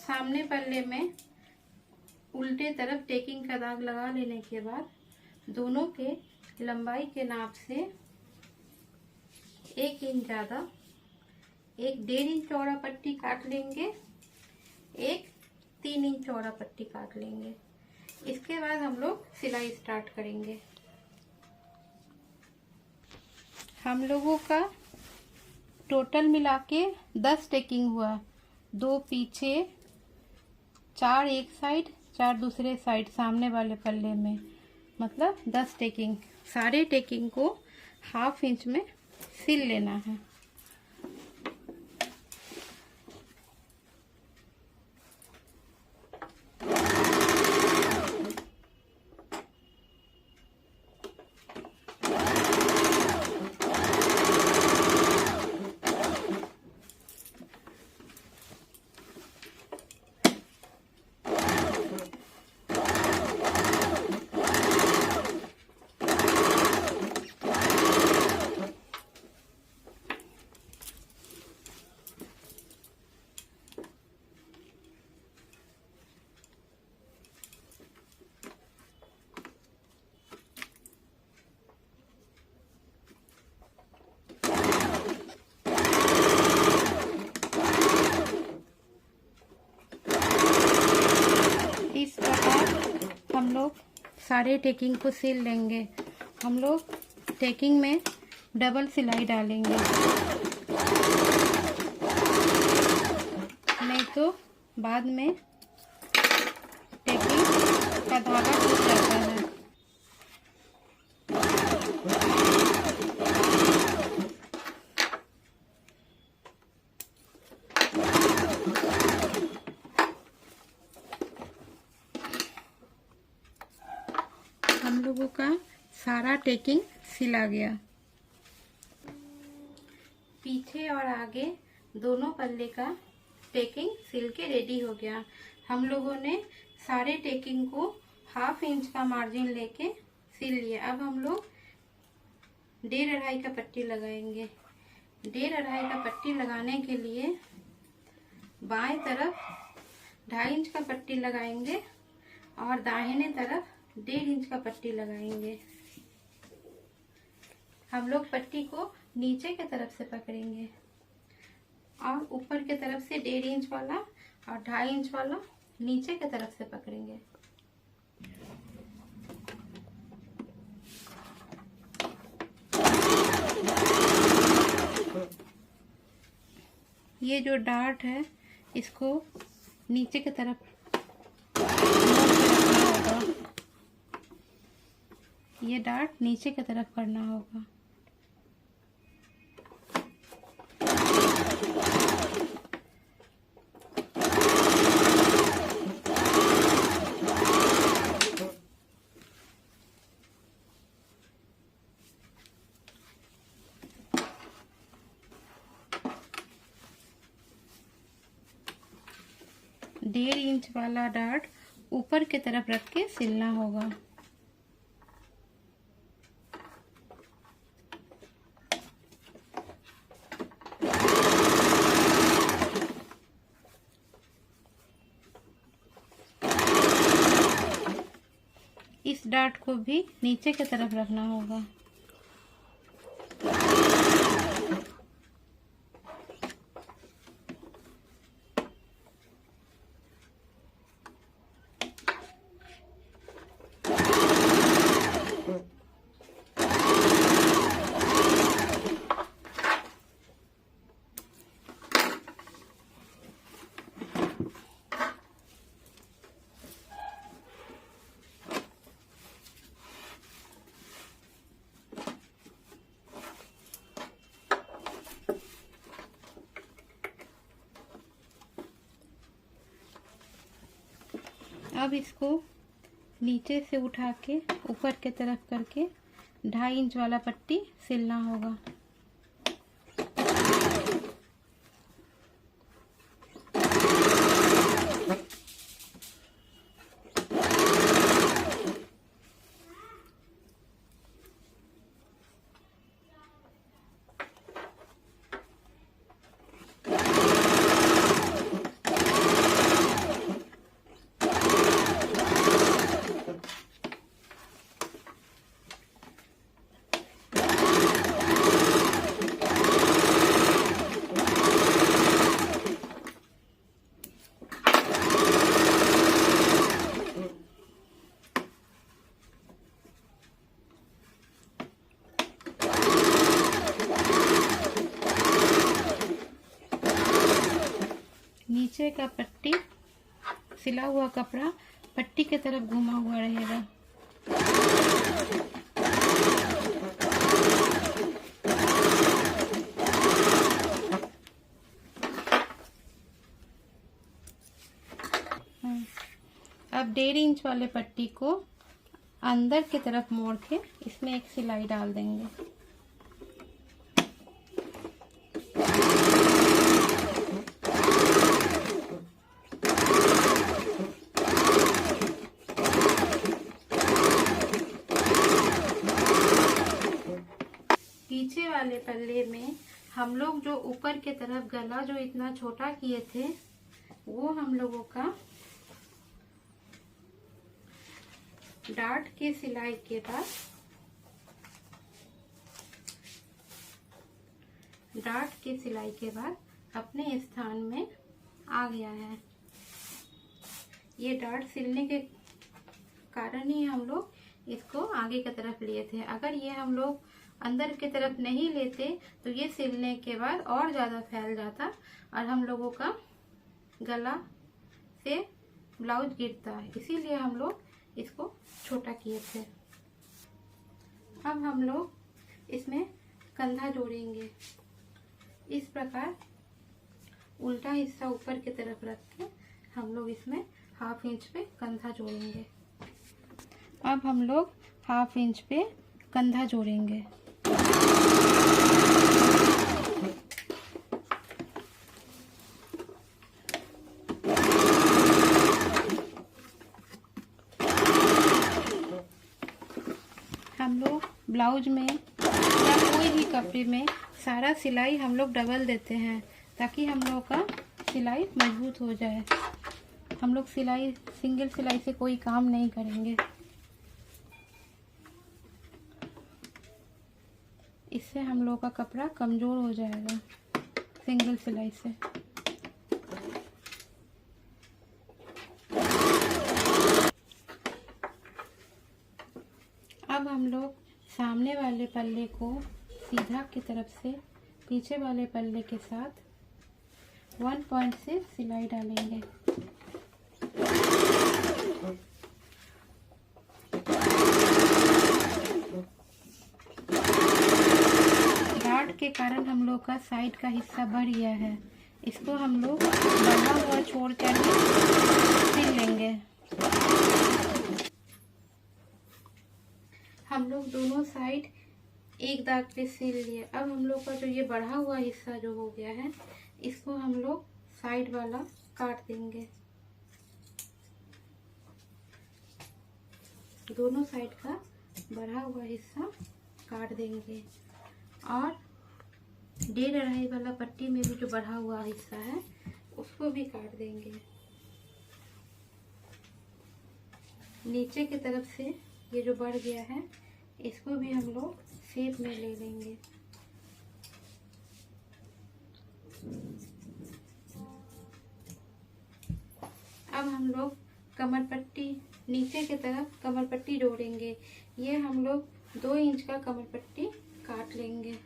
सामने पल्ले में उल्टे तरफ टेकिंग का दाग लगा लेने के बाद दोनों के लंबाई के नाप से 1 इंच ज़्यादा एक 1.5 इंच चौड़ा पट्टी काट लेंगे, एक 3 इंच चौड़ा पट्टी काट लेंगे। इसके बाद हम लोग सिलाई स्टार्ट करेंगे। हम लोगों का टोटल मिला के 10 टेकिंग हुआ, 2 पीछे, 4 एक साइड, 4 दूसरे साइड सामने वाले पल्ले में, मतलब 10 टेकिंग। सारे टेकिंग को 1/2 इंच में सिल लेना है। इस प्रकार हम लोग सारे टेकिंग को सिल लेंगे। हम लोग टेकिंग में डबल सिलाई डालेंगे, नहीं तो बाद में टेकिंग का धागा टूट जाता है। हम लोगों का सारा टेकिंग सिला गया। पीछे और आगे दोनों पल्ले का टेकिंग सिल के रेडी हो गया। हम लोगों ने सारे टेकिंग को 1/2 इंच का मार्जिन लेके सिल लिया। अब हम लोग 1.5-2.5 का पट्टी लगाएंगे। 1.5-2.5 का पट्टी लगाने के लिए बाएं तरफ 2.5 इंच का पट्टी लगाएंगे और दाहिने तरफ 1.5 इंच का पट्टी लगाएंगे। हम लोग पट्टी को नीचे के तरफ से पकड़ेंगे और ऊपर के तरफ से 1.5 इंच वाला और 2.5 इंच वाला नीचे के तरफ से पकड़ेंगे। ये जो डार्ट है इसको नीचे की तरफ रखना होगा। ये डार्ट नीचे की तरफ करना होगा। डेढ़ इंच वाला डार्ट ऊपर की तरफ रख के सिलना होगा। इस डार्ट को भी नीचे की तरफ रखना होगा। अब इसको नीचे से उठा के ऊपर के तरफ करके 2.5 इंच वाला पट्टी सिलना होगा। पीछे का पट्टी सिला हुआ कपड़ा पट्टी की तरफ घुमा हुआ रहेगा। अब 1.5 इंच वाले पट्टी को अंदर की तरफ मोड़ के इसमें एक सिलाई डाल देंगे। पीछे वाले पल्ले में हम लोग जो ऊपर की तरफ गला जो इतना छोटा किए थे वो हम लोगों का डार्ट के सिलाई के बाद अपने स्थान में आ गया है। ये डार्ट सिलने के कारण ही हम लोग इसको आगे की तरफ लिए थे। अगर ये हम लोग अंदर की तरफ नहीं लेते तो ये सिलने के बाद और ज़्यादा फैल जाता और हम लोगों का गला से ब्लाउज गिरता है, इसीलिए हम लोग इसको छोटा किए थे। अब हम लोग इसमें कंधा जोड़ेंगे। इस प्रकार उल्टा हिस्सा ऊपर की तरफ रख के हम लोग इसमें 1/2 इंच पे कंधा जोड़ेंगे। अब हम लोग 1/2 इंच पे कंधा जोड़ेंगे। हम लोग ब्लाउज में या कोई भी कपड़े में सारा सिलाई हम लोग डबल देते हैं ताकि हम लोग का सिलाई मजबूत हो जाए। हम लोग सिंगल सिलाई से कोई काम नहीं करेंगे, इससे हम लोग का कपड़ा कमज़ोर हो जाएगा सिंगल सिलाई से। अब हम लोग सामने वाले पल्ले को सीधा की तरफ से पीछे वाले पल्ले के साथ 1 पॉइंट से सिलाई डालेंगे। डार्ट के कारण हम लोग का साइड का हिस्सा बढ़ गया है, इसको हम लोग बढ़ा हुआ छोड़ कर सिल लेंगे। हम लोग दोनों साइड एक दाग पे सिल लिए। अब हम लोग का जो ये बढ़ा हुआ हिस्सा जो हो गया है इसको हम लोग साइड वाला काट देंगे। दोनों साइड का बढ़ा हुआ हिस्सा काट देंगे और 1.5 वाला पट्टी में भी जो बढ़ा हुआ हिस्सा है उसको भी काट देंगे। नीचे की तरफ से ये जो बढ़ गया है इसको भी हम लोग शेप में ले लेंगे। अब हम लोग कमर पट्टी नीचे की तरफ कमर पट्टी जोड़ेंगे। ये हम लोग 2 इंच का कमर पट्टी काट लेंगे।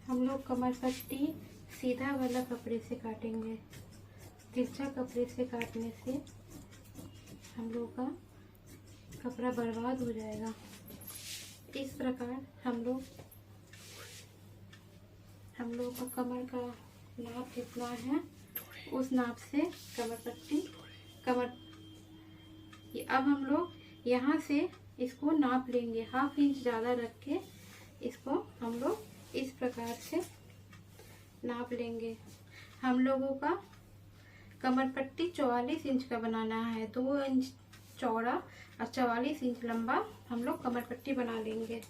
हम लोग कमर पट्टी सीधा वाला कपड़े से काटेंगे। तिरछा कपड़े से काटने से हम लोग का कपड़ा बर्बाद हो जाएगा। इस प्रकार हम लोग का कमर का नाप कितना है उस नाप से अब हम लोग यहाँ से इसको नाप लेंगे। 1/2 इंच ज़्यादा रख के इसको हम लोग इस प्रकार से नाप लेंगे। हम लोगों का कमर पट्टी 44 इंच का बनाना है। चौड़ा और 44 इंच लंबा हम लोग कमर पट्टी बना लेंगे।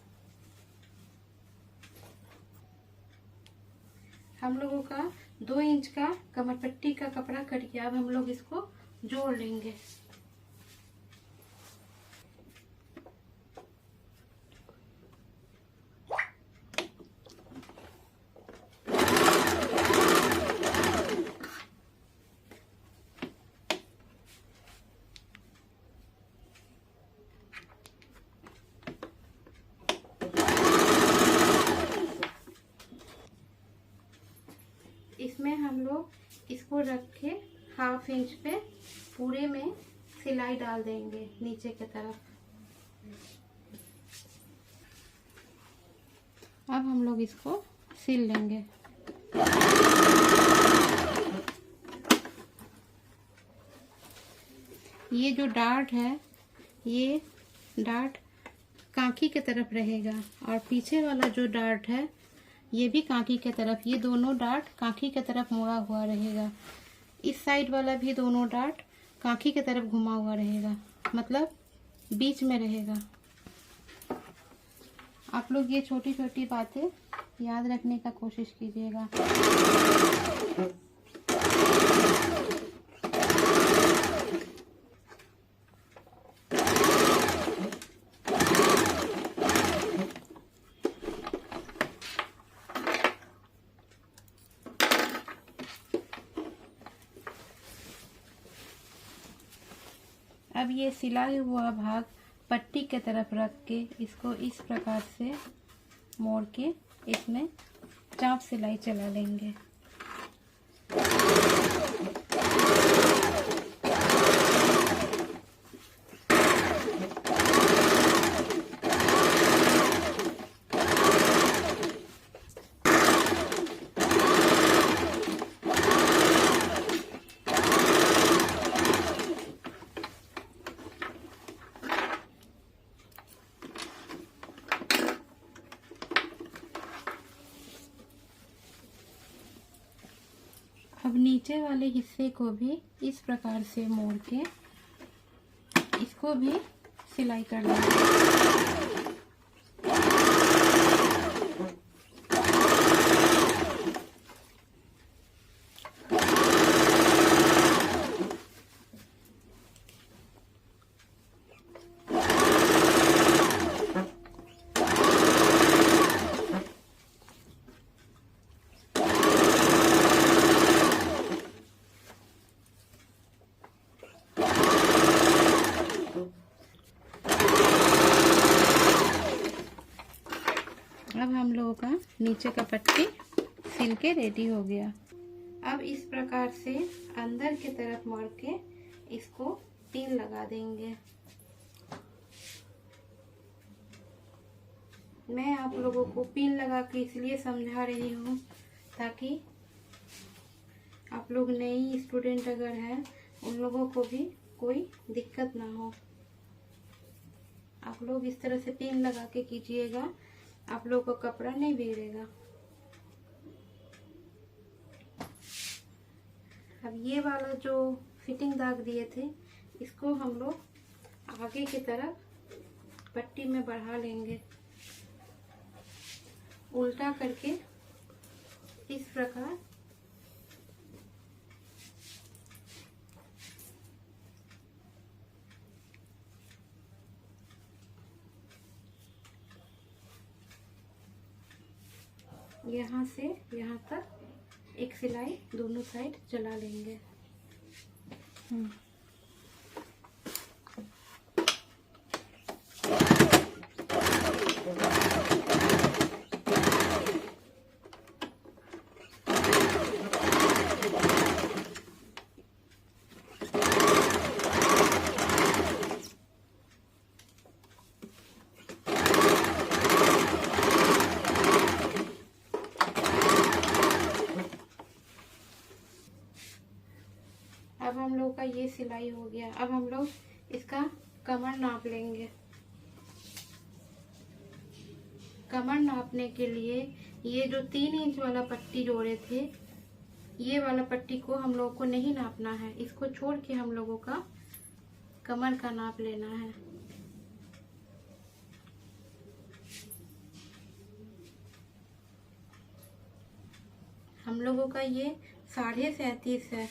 हम लोगों का 2 इंच का कमर पट्टी का कपड़ा कट गया। अब हम लोग इसको जोड़ लेंगे। इसमें हम लोग इसको रख के 1/2 इंच पे पूरे में सिलाई डाल देंगे नीचे की तरफ। अब हम लोग इसको सिल लेंगे। ये जो डार्ट है, ये डार्ट कांखी की तरफ रहेगा और पीछे वाला जो डार्ट है ये भी कांखी की तरफ। ये दोनों डार्ट कांखी की तरफ मुड़ा हुआ रहेगा। इस साइड वाला भी दोनों डार्ट कांखी की तरफ घुमा हुआ रहेगा, मतलब बीच में रहेगा। आप लोग ये छोटी छोटी बातें याद रखने का कोशिश कीजिएगा। अब ये सिलाई हुआ भाग पट्टी की तरफ रख के इसको इस प्रकार से मोड़ के इसमें चाप सिलाई चला लेंगे। अब नीचे वाले हिस्से को भी इस प्रकार से मोड़ के इसको भी सिलाई कर लेंगे। अब हम लोगों का नीचे का पट्टी सिल के रेडी हो गया। अब इस प्रकार से अंदर की तरफ मोड़ के इसको पिन लगा देंगे। मैं आप लोगों को पिन लगा के इसलिए समझा रही हूँ ताकि आप लोग नई स्टूडेंट अगर हैं उन लोगों को भी कोई दिक्कत ना हो। आप लोग इस तरह से पिन लगा के कीजिएगा, आप लोग को कपड़ा नहीं बिगड़ेगा। अब ये वाला जो फिटिंग दाग दिए थे इसको हम लोग आगे की तरफ पट्टी में बढ़ा लेंगे, उल्टा करके इस प्रकार। यहाँ से यहाँ तक एक सिलाई दोनों साइड चला लेंगे। अब हम लोग का ये सिलाई हो गया। अब हम लोग इसका कमर नाप लेंगे। कमर नापने के लिए ये जो 3 इंच वाला पट्टी जोड़े थे, ये वाला पट्टी को हम लोग को नहीं नापना है। इसको छोड़ के हम लोगों का कमर का नाप लेना है। हम लोगों का ये 37.5 है।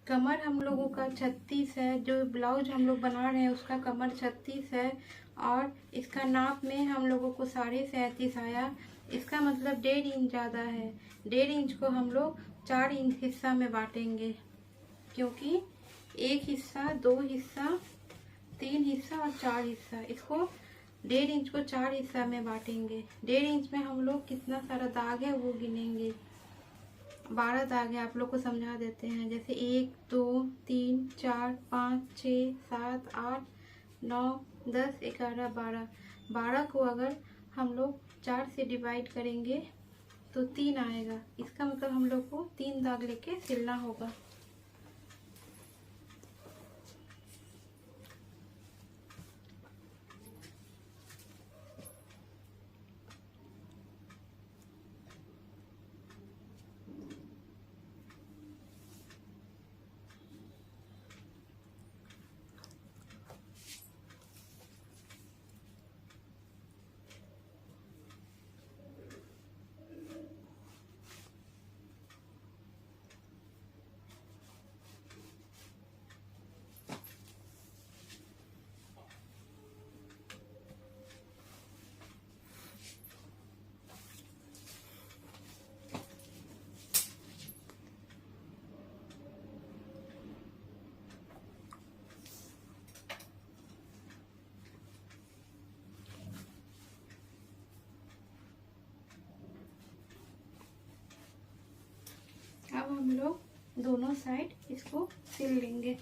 कमर हम लोगों का 36 है। जो ब्लाउज हम लोग बना रहे हैं उसका कमर 36 है और इसका नाप में हम लोगों को 37.5 आया। इसका मतलब 1.5 इंच ज़्यादा है। 1.5 इंच को हम लोग 4 इंच हिस्सा में बांटेंगे, क्योंकि 1 हिस्सा, 2 हिस्सा, 3 हिस्सा और 4 हिस्सा। इसको 1.5 इंच को 4 हिस्सा में बांटेंगे। 1.5 इंच में हम लोग कितना सारा दाग है वो गिनेंगे। 12 दाग है, आप लोग को समझा देते हैं। जैसे 1 2 3 4 5 6 7 8 9 10 11 12। 12 को अगर हम लोग 4 से डिवाइड करेंगे तो 3 आएगा। इसका मतलब हम लोग को 3 दाग लेके सिलना होगा। अब हम लोग दोनों साइड इसको सिल लेंगे।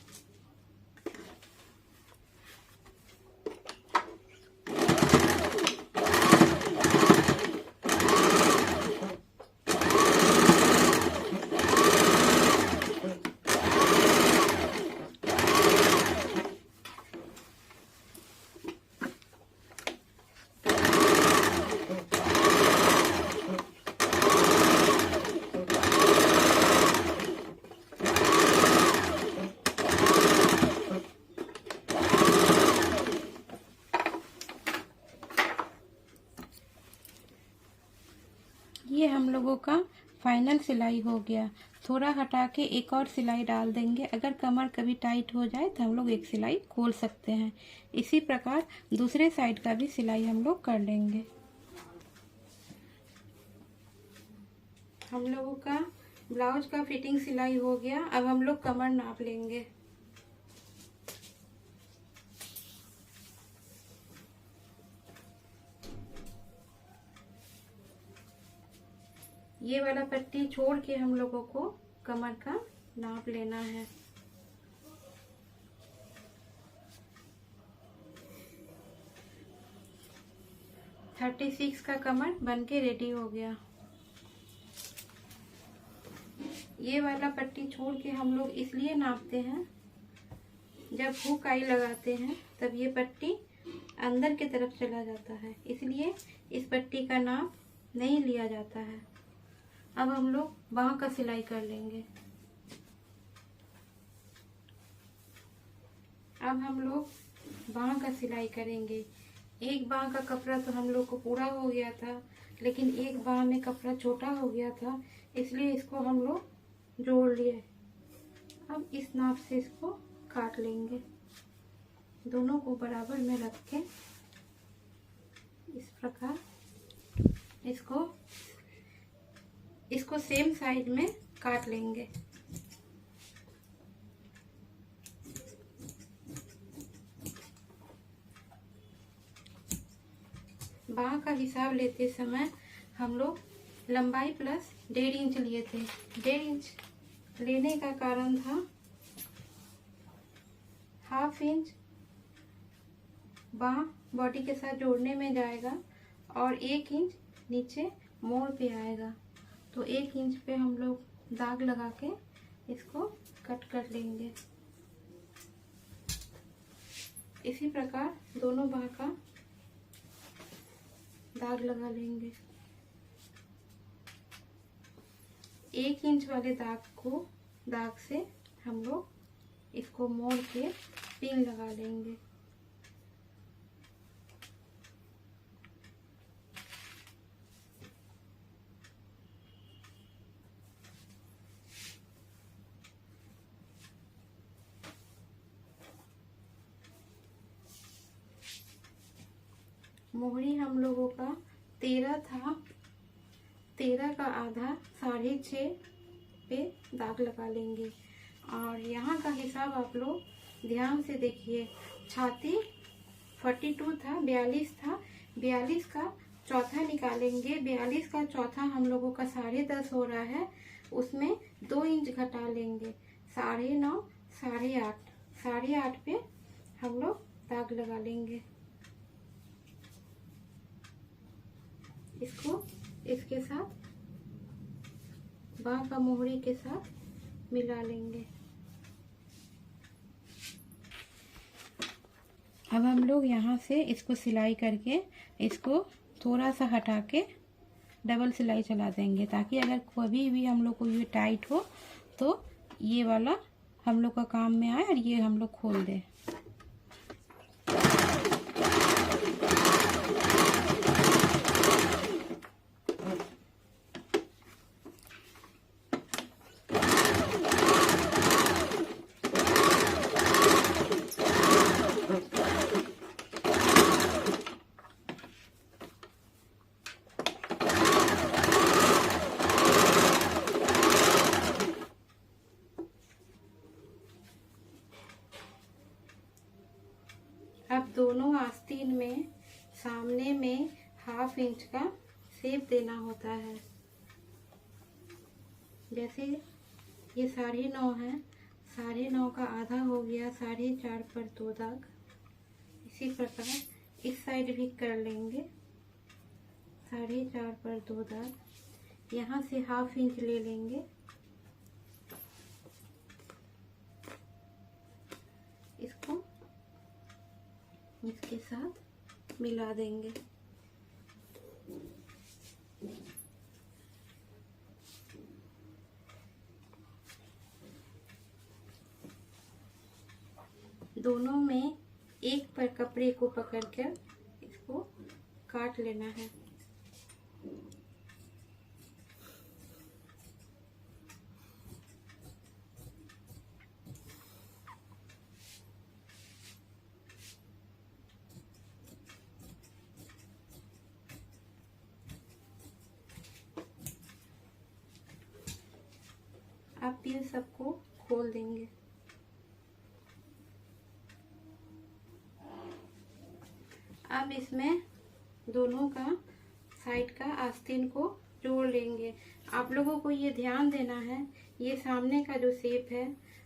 ये हम लोगों का फाइनल सिलाई हो गया। थोड़ा हटा के एक और सिलाई डाल देंगे। अगर कमर कभी टाइट हो जाए तो हम लोग एक सिलाई खोल सकते हैं। इसी प्रकार दूसरे साइड का भी सिलाई हम लोग कर लेंगे। हम लोगों का ब्लाउज का फिटिंग सिलाई हो गया। अब हम लोग कमर नाप लेंगे। ये वाला पट्टी छोड़ के हम लोगों को कमर का नाप लेना है। थर्टी 36 का कमर बनके रेडी हो गया। ये वाला पट्टी छोड़ के हम लोग इसलिए नापते हैं, जब हुक आई लगाते हैं तब ये पट्टी अंदर की तरफ चला जाता है, इसलिए इस पट्टी का नाप नहीं लिया जाता है। अब हम लोग बाह का सिलाई कर लेंगे। अब हम लोग बाह का सिलाई करेंगे। एक बाह का कपड़ा तो हम लोग को पूरा हो गया था, लेकिन एक बाह में कपड़ा छोटा हो गया था, इसलिए इसको हम लोग जोड़ लिए। अब इस नाप से इसको काट लेंगे। दोनों को बराबर में रख के इस प्रकार इसको सेम साइड में काट लेंगे। बाह का हिसाब लेते समय हम लोग लंबाई प्लस 1.5 इंच लिए थे। 1.5 इंच लेने का कारण था ½ इंच बाह बॉडी के साथ जोड़ने में जाएगा और 1 इंच नीचे मोड़ पे आएगा। तो 1 इंच पे हम लोग दाग लगा के इसको कट कर लेंगे। इसी प्रकार दोनों बाह का दाग लगा लेंगे। 1 इंच वाले दाग से हम लोग इसको मोड़ के पिन लगा लेंगे। मोहरी हम लोगों का 13 था, 13 का आधा 6.5 पे दाग लगा लेंगे। और यहाँ का हिसाब आप लोग ध्यान से देखिए। छाती 42 था, 42 था, 42 का चौथा निकालेंगे। 42 का चौथा हम लोगों का 10.5 हो रहा है, उसमें 2 इंच घटा लेंगे। 9.5, 8.5, 8.5 पे हम लोग दाग लगा लेंगे। इसको इसके साथ बाँह का मोहरी के साथ मिला लेंगे। अब हम लोग यहाँ से इसको सिलाई करके इसको थोड़ा सा हटा के डबल सिलाई चला देंगे, ताकि अगर कभी भी हम लोग को ये टाइट हो तो ये वाला हम लोग का काम में आए और ये हम लोग खोल दें। अब दोनों आस्तीन में सामने में 1/2 इंच का शेप देना होता है। जैसे ये 9.5 है, 9.5 का आधा हो गया, 4.5 पर 2 दाग। इसी प्रकार इस साइड भी कर लेंगे, 4.5 पर 2 दाग। यहाँ से 1/2 इंच ले लेंगे, इसको इसके साथ मिला देंगे। दोनों में एक पर कपड़े को पकड़कर इसको काट लेना है। अब इन सबको खोल देंगे। अब इसमें दोनों का साइड का आस्तीन को जोड़ लेंगे। आप लोगों को ये ध्यान देना है, ये सामने का जो शेप है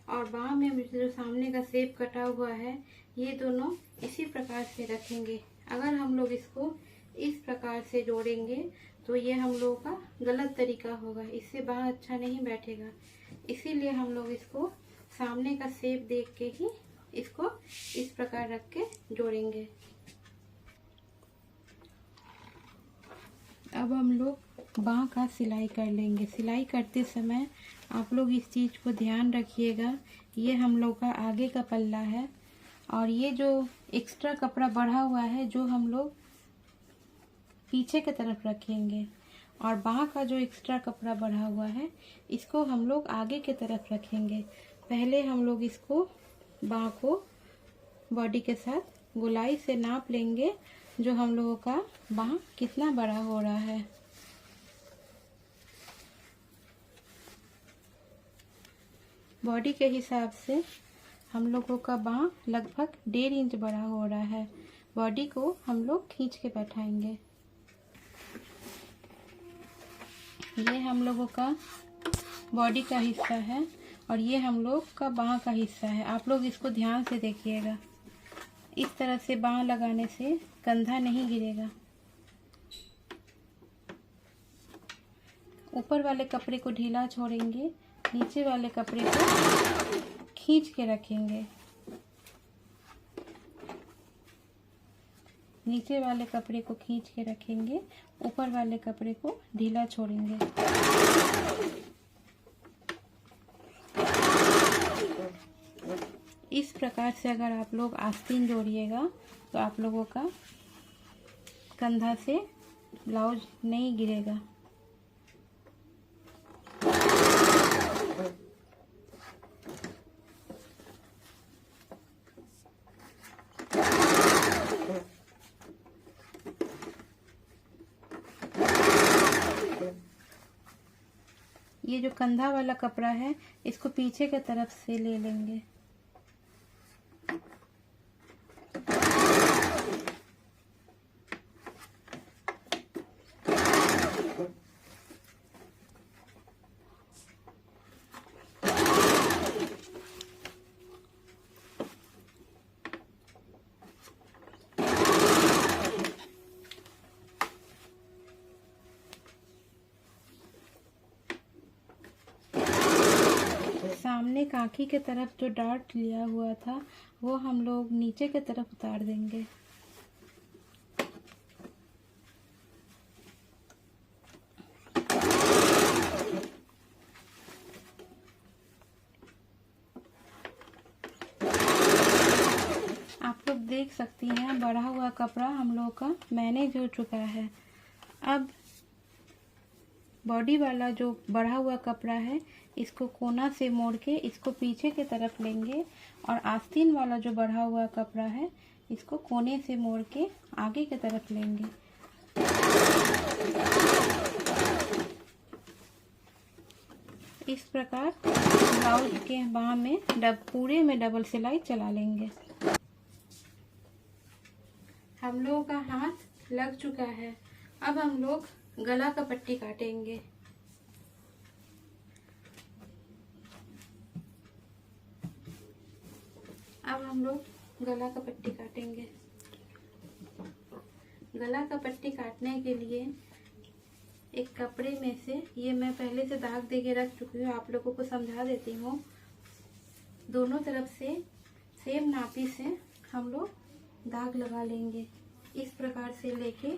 और बाँह में जो सामने का शेप कटा हुआ है, ये दोनों इसी प्रकार से रखेंगे। अगर हम लोग इसको इस प्रकार से जोड़ेंगे तो ये हम लोगों का गलत तरीका होगा, इससे बाँह अच्छा नहीं बैठेगा। इसीलिए हम लोग इसको सामने का शेप देख के ही इसको इस प्रकार रख के जोड़ेंगे। अब हम लोग बाँह का सिलाई कर लेंगे। सिलाई करते समय आप लोग इस चीज़ को ध्यान रखिएगा, ये हम लोग का आगे का पल्ला है और ये जो एक्स्ट्रा कपड़ा बढ़ा हुआ है जो हम लोग पीछे की तरफ रखेंगे, और बाँह का जो एक्स्ट्रा कपड़ा बढ़ा हुआ है इसको हम लोग आगे की तरफ रखेंगे। पहले हम लोग इसको बाँह को बॉडी के साथ गोलाई से नाप लेंगे, जो हम लोगों का बाँह कितना बड़ा हो रहा है। बॉडी के हिसाब से हम लोगों का बाँह लगभग 1.5 इंच बड़ा हो रहा है। बॉडी को हम लोग खींच के बैठाएंगे। ये हम लोगों का बॉडी का हिस्सा है और ये हम लोग का बाँह का हिस्सा है। आप लोग इसको ध्यान से देखिएगा, इस तरह से बाँह लगाने से कंधा नहीं गिरेगा। ऊपर वाले कपड़े को ढीला छोड़ेंगे, नीचे वाले कपड़े को खींच के रखेंगे। नीचे वाले कपड़े को खींच के रखेंगे, ऊपर वाले कपड़े को ढीला छोड़ेंगे। इस प्रकार से अगर आप लोग आस्तीन जोड़िएगा तो आप लोगों का कंधा से ब्लाउज नहीं गिरेगा। ये जो कंधा वाला कपड़ा है इसको पीछे के तरफ से ले लेंगे। सामने काखी के तरफ जो डार्ट लिया हुआ था वो हम लोग नीचे के तरफ उतार देंगे। आप लोग देख सकती हैं बढ़ा हुआ कपड़ा हम लोग का मैनेज हो चुका है। अब बॉडी वाला जो बढ़ा हुआ कपड़ा है इसको कोना से मोड़ के इसको पीछे के तरफ लेंगे और आस्तीन वाला जो बढ़ा हुआ कपड़ा है इसको कोने से मोड़ के आगे के तरफ लेंगे। इस प्रकार ब्लाउज के बाँह में पूरे में डबल सिलाई चला लेंगे। हम लोगों का हाथ लग चुका है। अब हम लोग गला का पट्टी काटेंगे। अब हम लोग गला का पट्टी काटेंगे। गला का पट्टी काटने के लिए एक कपड़े में से, ये मैं पहले से दाग दे के रख चुकी हूँ, आप लोगों को समझा देती हूँ। दोनों तरफ से सेम नापी से हम लोग दाग लगा लेंगे। इस प्रकार से लेके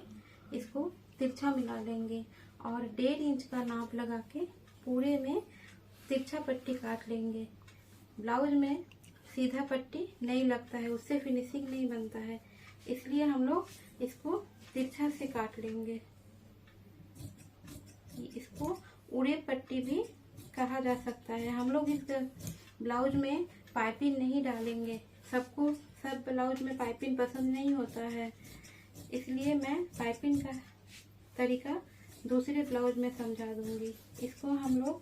इसको तिरछा मिला लेंगे और 1.5 इंच का नाप लगा के पूरे में तिरछा पट्टी काट लेंगे। ब्लाउज में सीधा पट्टी नहीं लगता है, उससे फिनिशिंग नहीं बनता है, इसलिए हम लोग इसको तिरछा से काट लेंगे। इसको उड़े पट्टी भी कहा जा सकता है। हम लोग इस ब्लाउज में पाइपिंग नहीं डालेंगे। सबको सब ब्लाउज में पाइपिंग पसंद नहीं होता है, इसलिए मैं पाइपिंग का तरीका दूसरे ब्लाउज में समझा दूंगी। इसको हम लोग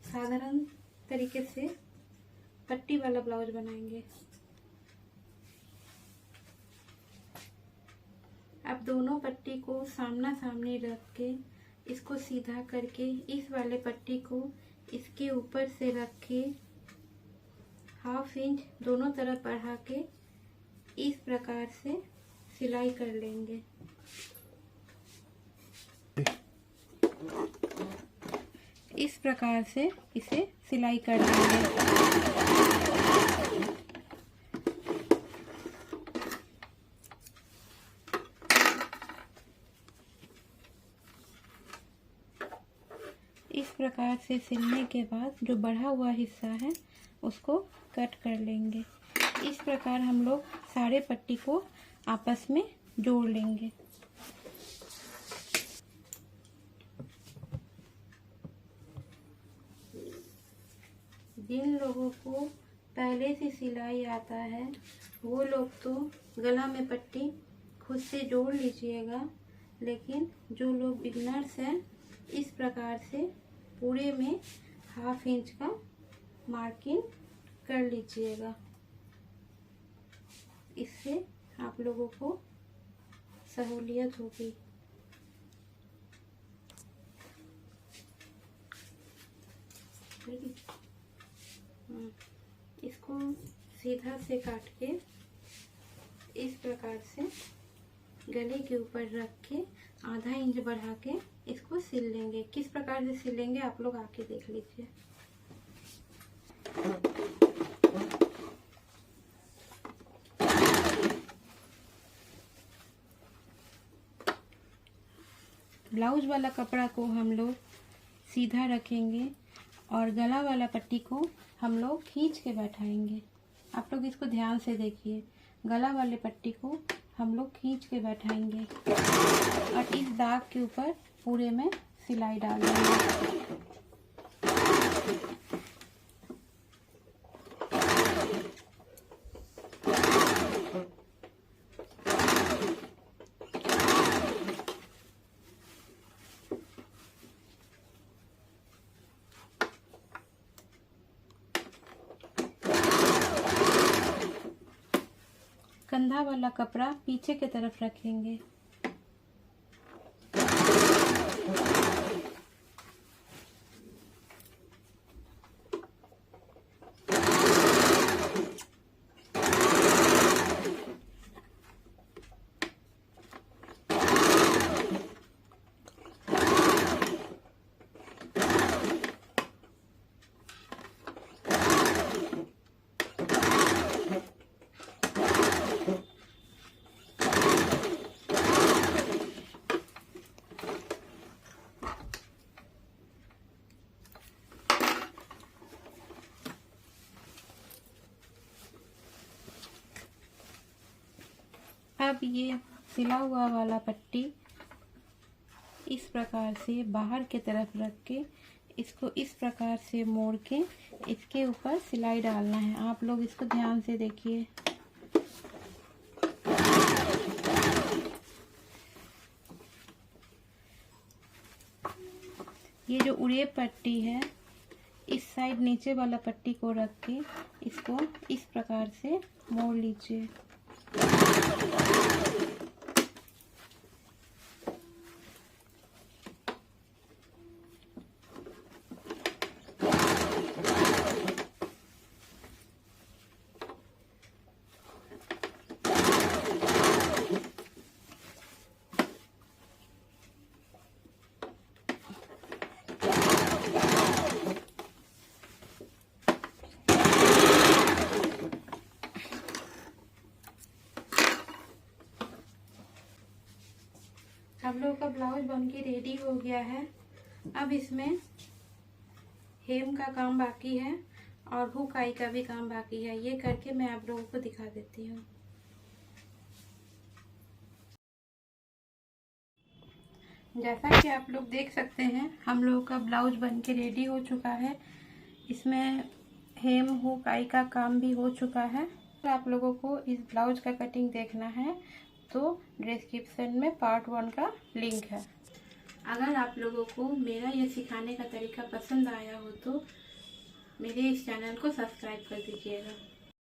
साधारण तरीके से पट्टी वाला ब्लाउज बनाएंगे। अब दोनों पट्टी को सामना सामने रख के इसको सीधा करके इस वाले पट्टी को इसके ऊपर से रख के 1/2 इंच दोनों तरफ बढ़ा के इस प्रकार से सिलाई कर लेंगे। इस प्रकार से इसे सिलाई कर लेंगे। इस प्रकार से सिलने के बाद जो बढ़ा हुआ हिस्सा है उसको कट कर लेंगे। इस प्रकार हम लोग सारे पट्टी को आपस में जोड़ लेंगे। जिन लोगों को पहले से सिलाई आता है वो लोग तो गला में पट्टी खुद से जोड़ लीजिएगा, लेकिन जो लोग बिगनर्स हैं इस प्रकार से पूरे में 1/2 इंच का मार्किंग कर लीजिएगा। इससे आप लोगों को सहूलियत होगी। इसको सीधा से काट के इस प्रकार से गले के ऊपर रख के 1/2 इंच बढ़ा के इसको सिल लेंगे। किस प्रकार से सिलेंगे आप लोग आके देख लीजिए। ब्लाउज वाला कपड़ा को हम लोग सीधा रखेंगे और गला वाला पट्टी को हम लोग खींच के बैठाएंगे। आप लोग इसको ध्यान से देखिए। गला वाले पट्टी को हम लोग खींच के बैठाएंगे और इस दाग के ऊपर पूरे में सिलाई डाल देंगे। कंधा वाला कपड़ा पीछे की तरफ रखेंगे। अब ये सिला हुआ वाला पट्टी इस प्रकार से बाहर की तरफ रख के इसको इस प्रकार से मोड़ के इसके ऊपर सिलाई डालना है। आप लोग इसको ध्यान से देखिए। ये जो उड़े पट्टी है इस साइड नीचे वाला पट्टी को रख के इसको इस प्रकार से मोड़ लीजिए। हम लोग का ब्लाउज बनके रेडी हो गया है। अब इसमें हेम का काम बाकी है और हुकाई का भी काम बाकी है। ये करके मैं आप लोगों को दिखा देती हूँ। जैसा कि आप लोग देख सकते हैं हम लोगों का ब्लाउज बनके रेडी हो चुका है। इसमें हेम हुकाई का काम भी हो चुका है। तो आप लोगों को इस ब्लाउज का कटिंग देखना है तो डिस्क्रिप्शन में पार्ट 1 का लिंक है। अगर आप लोगों को मेरा ये सिखाने का तरीका पसंद आया हो तो मेरे इस चैनल को सब्सक्राइब कर दीजिएगा।